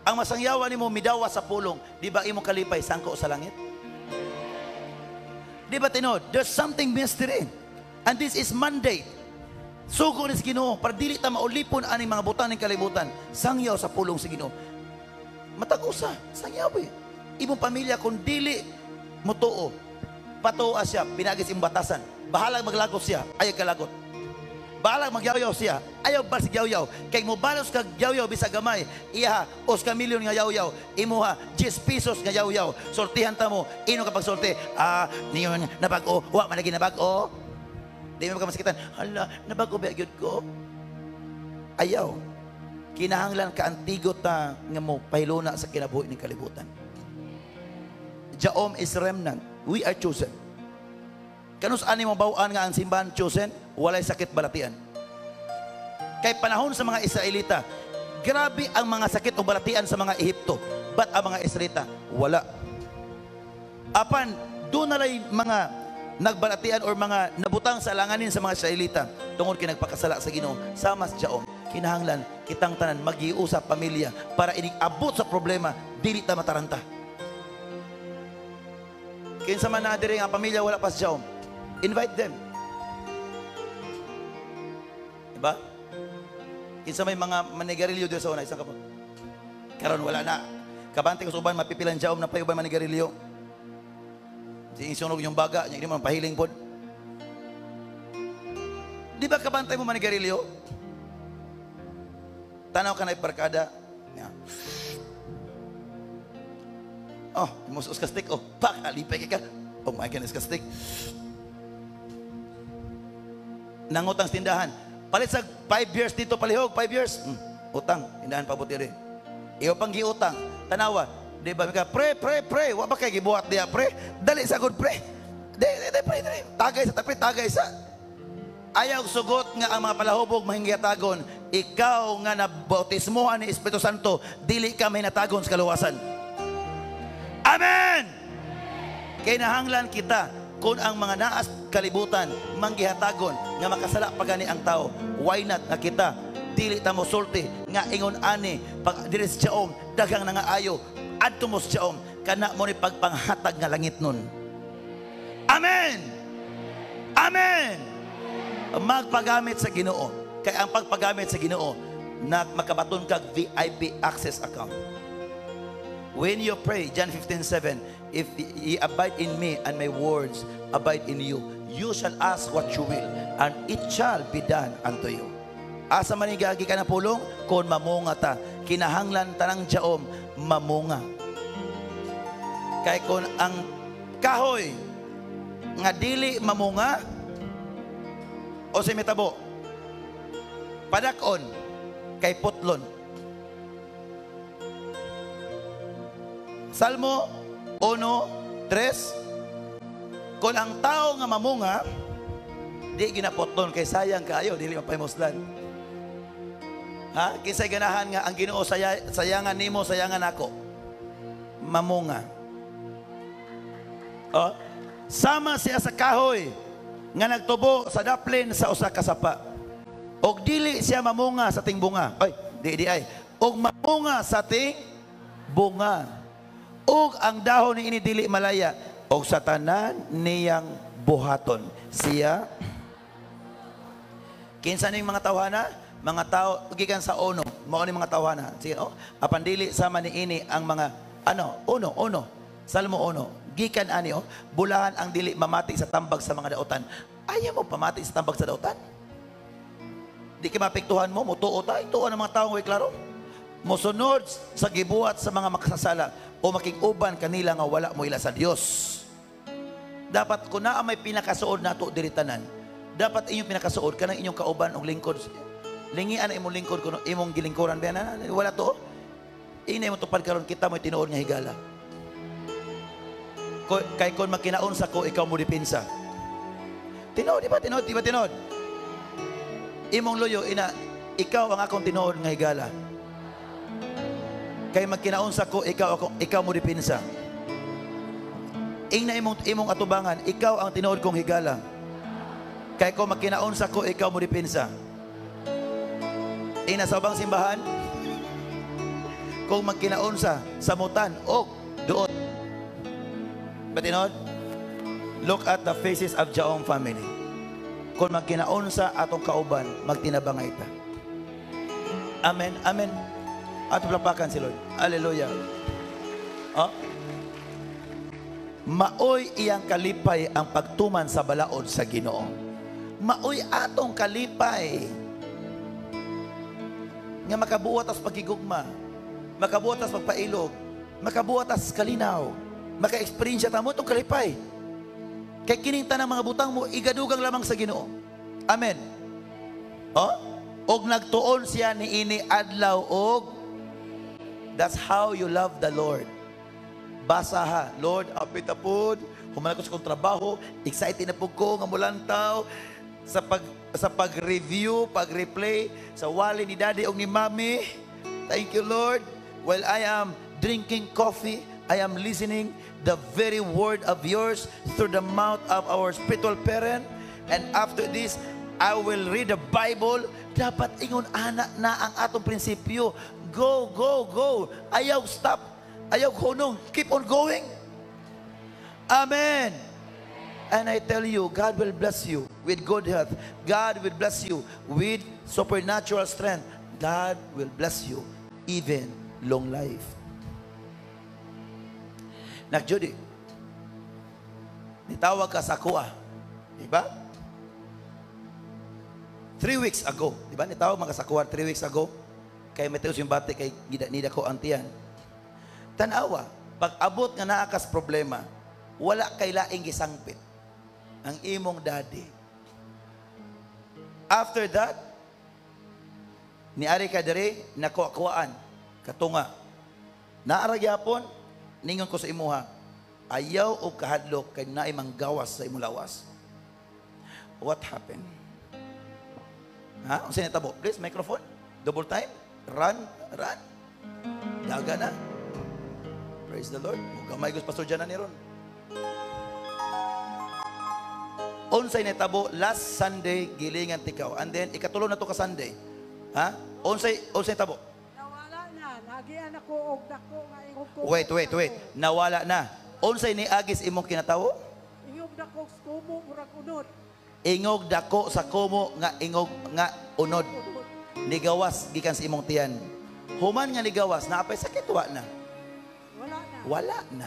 ang masangyawan nimo midawa sa pulong, di ba imong kalipay sangko sa langit? Di ba tinod? There's something mystery. And this is mandate. Sugo ni sa Ginoo para dili ta maulipon aning mga butang ning kalibutan. Sangyaw sa pulong sa Ginoo. Matag-usa, sangyaw eh. Imong pamilya kung dili mo tuo, patuwa siya, pinagis imong batasan. Bahalang maglagot siya, ayaw kalagot. Bahalang magyaw-yaw siya, ayaw bal si yaw-yaw. Kay mo balos kag yaw-yaw bisa gamay, iya os ka milyon nga yaw-yaw, imuha 10 pesos nga yaw-yaw. Sortihan ta mo, ino kapag sorte, niyon nabag-o, wa man lagi nabag-o. Di mo ka masakitan, hala, nabag-o ba gyud ko? Ayaw. Kinahanglan ka antigo ta nga mo pahiluna sa kinabuhi ning kalibutan. Jaom is remnant. We are chosen. Kanus ani mo bawaan nga ang simbahan chosen, walay sakit balatian. Kay panahon sa mga Israelita, grabe ang mga sakit o balatian sa mga Ehipto. But ang mga Israelita, wala. Apan, doon nalay mga nagbalatian or mga nabutang sa alanganin sa mga Israelita tungod kinagpakasala sa Ginoo, sama sa Jaom. Kinahanglan kitang tanan mag-iusap pamilya para inig-abot sa problema, dili ta mataranta. Kinsa man na diri nga pamilya wala pa sa Jaom, invite them. Diba? Kinsa may mga manigarilyo dito sa una, isang kapot. Karon wala na. Kabante ko sa uban mapipilan Jaom na payuban manigarilyo. Sinunog yung baga, hindi mo pahiling pod. Di ba kabantay mo manigarilyo? Tanaw ka na iparkada. Yeah. Oh, musos ka stick. Oh, pak, alipay ka. Oh my goodness, ka stick. Nangutang sa tindahan. Palit sa 5 years dito palihog, 5 years. Utang, tindahan pabuti rin. Iyo pang giutang. Tanawa, di ba ka, pre, wa ba kay gibuhat diya, pre? Dali sa good, pre. Pre. Tagay sa tapri, tagay sa. Ayaw sugot nga ang mga palahubog mahinggatagon, ikaw nga nabautismohan ni Espiritu Santo, dili ka may natagon sa kaluwasan. Amen! Kinahanglan kita kung ang mga naas kalibutan manggihatagon nga makasala pagani ang tao, why not nga kita dili ta mo sulti nga ingon ani pag dili sa Jaom daghang nga ayo adto mo sa Jaom kana mo ni pagpanghatag nga langit nun. Amen! Amen! Magpagamit sa Ginoo. Kaya ang pagpagamit sa Ginoo na makabaton kag VIP access account. When you pray, John 15:7, if ye abide in me and my words abide in you, you shall ask what you will, and it shall be done unto you. Asa man igagi ka na pulong, kung mamunga ta, kinahanglan tanang Jaom mamunga. Kay kung ang kahoy nga dili mamunga, o si metabo, padakon, kay putlon. Salmo 1:3, kung ang tao nga mamunga, di ginaputlon, kay sayang kaayo, dili mapaymuslan. Ha? Kinsay ganahan nga ang Ginoo sayangan nimo, sayangan ako. Mamunga. Oh, sama siya sa kahoy nga nagtubo sa daplin sa usa ka sapa. Og dili siya mamunga sa ting bunga. Ay, di ay. Og mamunga sa ting bunga. Og ang dahon ni ini dili malaya. Og sa tanan niyang buhaton. Siya kinsa ning mga tawhana? Mga tao gikan sa uno. Mao ni mga tawhana. Sige, oh, apan dili sama ni ini ang mga uno. Salmo 1. Gikan ani bulahan ang dili mamati sa tambag sa mga dautan. Ayaw mo pamati sa tambag sa dautan? Di ka mapektuhan mo, mutuo tayo, tuo ng mga taong way klaro. Musunod sa gibuhat sa mga makasasala o makikuban kanila nga wala mo ila sa Dios. Dapat kung naa may pinakasuod nato diritanan, dapat inyong pinakasuod kanang inyong kauban og lingkod. Lingian na imong lingkod kuno imong gilingkuran ba na wala to. Inay mo tupad karon kita mo tinuod nga higala. Kay kung makinaon sa ko, ikaw mo dipinsa. Tinood, di ba tinood? Imong loyo, ikaw ang akong tinood nga higala. Kay magkinaunsa ko, ikaw mo dipinsa. Ing na imong atubangan, ikaw ang tinuod kong higala. Kay ko magkinaunsa ko, ikaw mo dipinsa. Ing na sa ubang simbahan, kung magkinaunsa sa mutan o doon. Batinod, look at the faces of Jaong family. Kung magkinaunsa atong kauban, magtinabangay ta. Amen, amen. Atong plapakan si Lord. Hallelujah. Oh? Maoy iyang kalipay ang pagtuman sa balaod sa Ginoo. Maoy atong kalipay nga makabuhat as pagigugma, makabuhat as pagpailog, makabuhat as kalinaw, maka-experience ta mo itong kalipay. Kay kining tanang mga butang mo, igadugang lamang sa Ginoo. Amen. Oh? Og nagtuon siya ni ini adlaw og that's how you love the Lord. Basa ha, Lord, apit apod, human ko sa kong trabaho, excited na po ko nga mulantaw sa pag-review, pag-replay sa wali ni Daddy o ni Mami. Thank you, Lord. While I am drinking coffee, I am listening the very word of yours through the mouth of our spiritual parent. And after this, I will read the Bible. Dapat ingon anak na ang atong prinsipyo. Go, go, go. Ayaw stop. Ayaw hunong. Keep on going. Amen. And I tell you, God will bless you with good health. God will bless you with supernatural strength. God will bless you even long life. Judy, nitawag ka sa kuha. Diba? 3 weeks ago. Diba? Nitawag mga sa kuha 3 weeks ago. Kaya may yung bati kay nida ko antiyan. Tanawa, pag abot nga naakas problema, wala kay laing gisangpit ang imong daddy. After that, niari ka diri, nakuha-kuhaan, katunga. Naaragyapon, ningon ko sa imuha, ayaw o kahadlok kay naay manggawas sa imong lawas. What happened? Ha? Ang sinitabo, please, microphone. Double time. Run, run. Daga na. Praise the Lord. Gamay Gus Pastor Jan na ni Ron. Unsay netabo last Sunday gilingan tikaw. And then ikatulo na to ka Sunday. Ha? Unsay tabo. Nawala na. Nagian ako og dako nga ingog ko. Wait. Nawala na. Unsay ni agis imong kinatawo? Ingog dako sa kumo murag unod. Ingog dako sa kumo nga ingog nga unod. Nigawas gikan sa imong tiyan. Human nga nigawas, naapay sakit wa na. Wala na.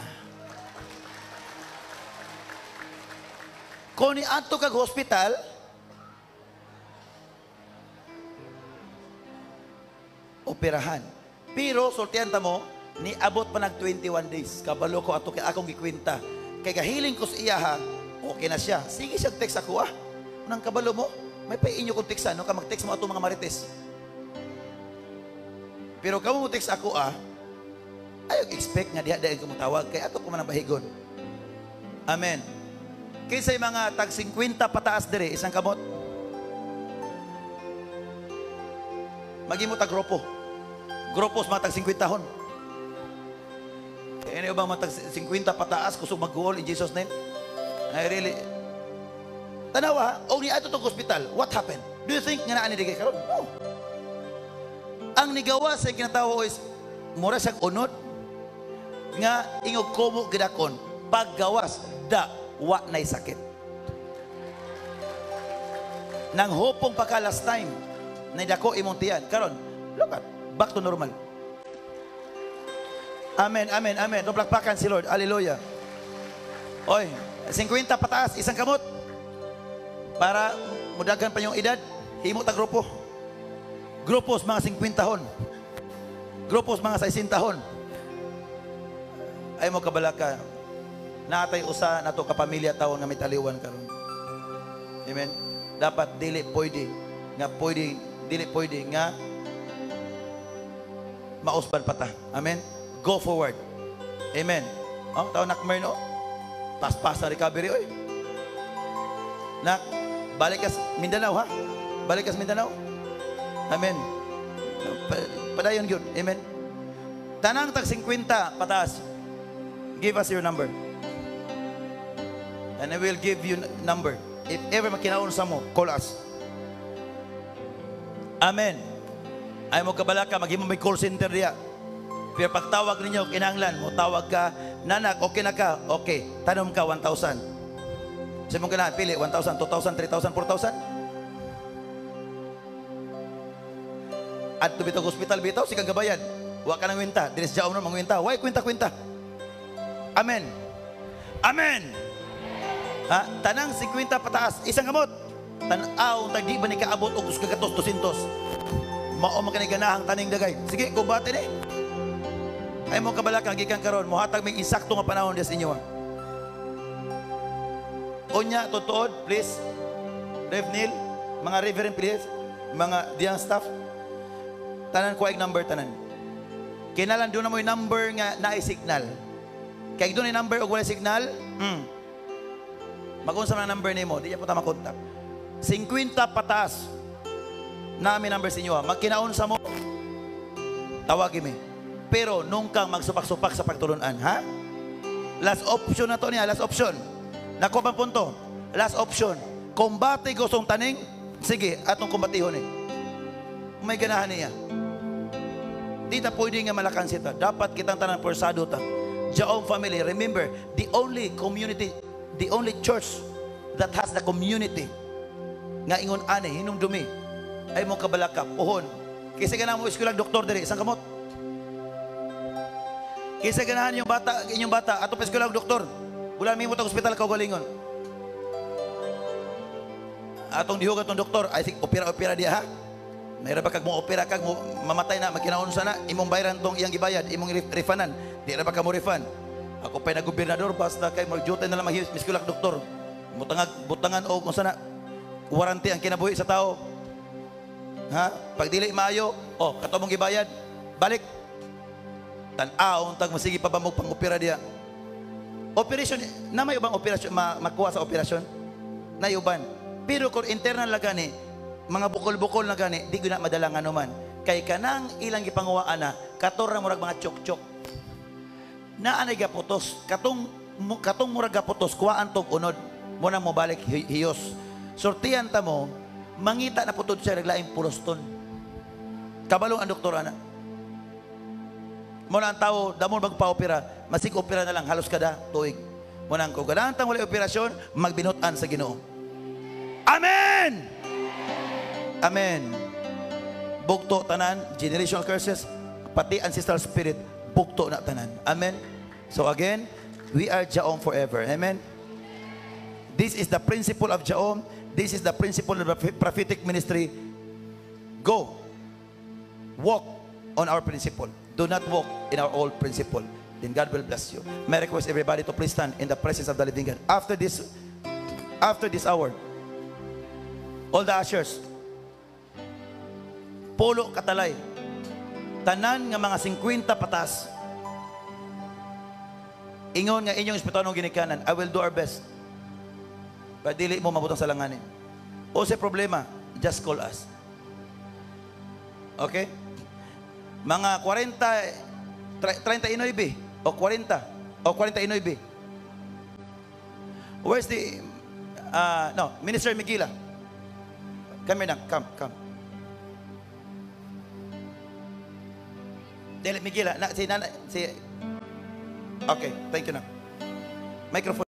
Kung niadto kag hospital, operahan. Pero sultihan ta mo, niabot pa nag 21 days. Kabalo ko ato kay akong gikwenta. Kay gahiling ko sa iya ha, okay na siya. Sige siya text ako ah. Nang kabalo mo, may painyo kong text no ka mag-text mo ato mga marites. Pero kamo mo text ako ah, ayaw expect nga diha ko mutawag kay ato ko man ang bahigon. Amen. Kinsay mga tag 50 pataas dire isang kamot. Magimo tag grupo. Grupos mga tag 50 hon. Kaya ano bang mga tag 50 pataas kusog mag-goal in Jesus name? I really tanawa, o ni ato tong hospital, what happened? Do you think nga naa ni digay karon? No. Ang nigawa sa kinatawo is mura siyang unod nga ingog kumo gidakon paggawas da wa nay sakit. Nang hopong pagka last time na dako imong tiyan karon look at back to normal. Amen, amen, amen. Doblakpakan si Lord. Hallelujah. Oy, 50 pataas isang kamot para mudagan pa yung edad. Himo ta grupo. Grupos mga 50 hon. Grupos mga 60 hon. Ay mo kabalaka. Natay usa nato ka pamilya tawon nga mitaliwan karon. Amen. Dapat dili pwede nga mausban pa ta. Amen. Go forward. Amen. Oh, tao nakmer no. Paspas na recovery oy. Nak, balik ka Mindanao ha. Balik ka Mindanao. Amen. Padayon yun. Amen. Tanang tag 50 pataas. Give us your number. And I will give you number. If ever makinaon sa mo, call us. Amen. Ay mo kabalaka, maghimo may call center diya. Pero pagtawag ninyo, kinahanglan mo, tawag ka, nanak, okay na ka, okay, tanom ka 1,000. Sa mong ganahan, pili, 1,000, 2,000, 3,000, 4,000. At tubitog hospital bitaw, sikang gabayan. Huwag ka ng kwenta, dinis jaom na mangwenta. Why kwenta-kwenta? Amen. Amen. Ha? Tanang 50 pataas, isang gamot. Tanaw, tagdi ba ni kaabot o gusto kagatos, 200. Mao makaniganahang taning dagay. Sige, kumbate ni. Ay mo kabalaka, gikan karon, muhatag may insakto nga panahon des inyo. Unya, tutuod, please. Rev Neil, mga reverend, please. Mga diyang staff. Tanan ko ay number, tanan. Kinalan doon na mo yung number nga na-signal. Kaya doon yung number o wala signal, mag-unsa na number ni mo, di niya po ta makontak. 50 pataas namin number sa inyo. Magkinaunsa mo, tawagin mo. Pero nung kang magsupak-supak sa pagtulunan, ha? Last option na to niya, last option. Nakuha pang punto. Last option. Kumbati gustong taning, sige, atong kumbatihon eh. May ganahan niya. Di ta pwede nga malakan sita. Dapat kitang tanan persado ta. Jaom family, remember, the only community, the only church that has the community nga ingon ani, hinumdumi, ay mo kabalaka, pohon. Kisa ganahan mo eskwela doktor diri, isang kamot. Kisa ganahan inyong bata, ato pa eskwela doktor. Bulan mi mo ta ospital kaugalingon. Atong dihugat tong doktor, I think opera dia ha. Mayra ba kag mo opera kag mo mamatay na magkinaon sana imong bayran tong iyang gibayad, imong refanan. Di ra ba ka mo refund? Ako pay na gobernador basta kay magjutay na lang miskulak doktor. Butangan og kung sana warranty ang kinabuhi sa tao. Ha? Pag dili maayo, kato mong gibayad, balik. Tan-aw tag masigi pa ba mo pang-opera diya. Operation na may ubang operasyon makuha sa operasyon. Na uban. Pero kung internal la gani, mga bukol-bukol na gani, di ko na madalang anuman. Kay kanang ilang gipanguwaan na, katora murag mga chok-chok. Na anay gaputos, katong murag gaputos, kuwaan tong unod, muna mo balik hiyos. Sortihan ta mo, mangita na putod siya, naglaing puloston. Kabalong ang doktora na. Muna ang tao, damon magpa-opera, masig opera na lang, halos kada tuig. Muna ang kuganahan tang wala operasyon, magbinutan sa Ginoo. Amen! Amen. Bugto tanan, generational curses, pati ancestral spirit, bugto na tanan. Amen. So again, we are Jaom forever. Amen. This is the principle of Jaom. This is the principle of the prophetic ministry. Go. Walk on our principle. Do not walk in our old principle. Then God will bless you. May I request everybody to please stand in the presence of the living God. After this hour, all the ushers, polo katalay, tanan nga mga 50 patas, ingon nga inyong espiritanong ginikanan, I will do our best. But dili mo mabutang sa langanin. O sa problema, just call us. Okay? Mga 39 o 40 o 49. Where's the Minister Miguila? Come here na, come. Dili Miguel, okay, thank you na. Microphone.